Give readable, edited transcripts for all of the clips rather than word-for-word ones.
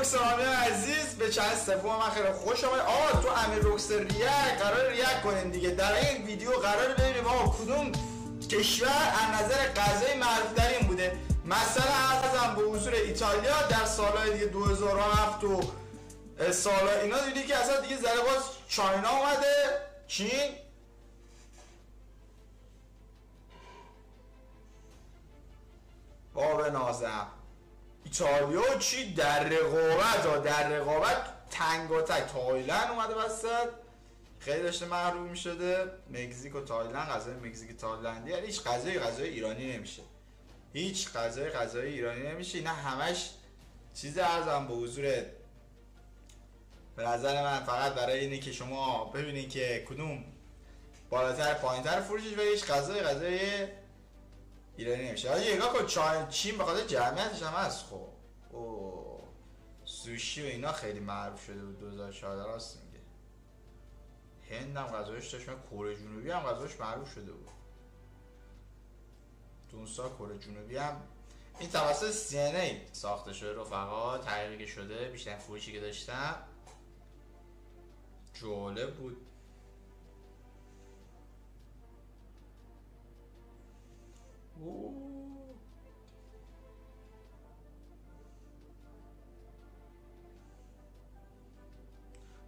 سلامی عزیز به چند سوم من خیلی خوش آمد. آقا تو امیر روکستر ریاکت قرار ریاکت کنیم دیگه. در این ویدیو قرار ببینیم آقا کدوم کشور از نظر غذایی معروف در این بوده. مثلا ارزم به حضور ایتالیا در سالهای دیگه 2007 و سالها اینا دیدی که اصلا دیگه زره باز چاینا اومده، چین. باب نازم ایتالیا چی در رقابت تنگاتک. تایلند اومده وسط، خیلی داشته محروم میشده. مکزیک و تایلند، غذای مکزیک تایلندی، یعنی هیچ غذای ایرانی نمیشه. هیچ غذای ایرانی نمیشه. اینا همش چیز ارزم به حضور. به نظر من فقط برای اینه که شما ببینید که کدوم بالاتر پایینتر فروشش و هیچ غذای ایرانی نمیشه. حالا نگاه کن چین به خاطر جمعیتش هم هست. خب سوشی و اینا خیلی معروف شده بود 2014 راست میگه. هند هم غذایش داشت، کره جنوبی هم غذایش معروف شده بود. تونسا کره جنوبی هم این توسط CNN ساخته شده رفقا، تحقیق شده، بیشتر فروشی که داشتم جالب بود.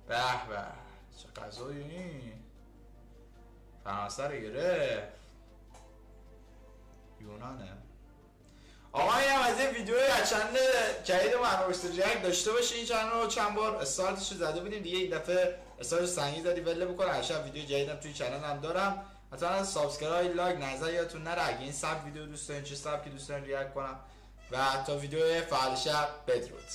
به به چه غذایی این فرانسه رو گرفت. یونانه. آقا این هم از این ویدیوی از چنل جدید ما امیر روکستر ریاکت داشته باشه. این چنل رو چند بار استارتش رو زده بودیم دیگه، این دفعه استارتش سنگین زدی وله بکنه. هر شب ویدیو جدیدم توی چنل هم دارم. حتما سابسکرایب، لایک، نظر یادتون نره. اگه این سبک ویدیو دوست دارین، چه سبکی دوست دارین ریاکت کنم. و تا ویدیو فردا شب بدرود.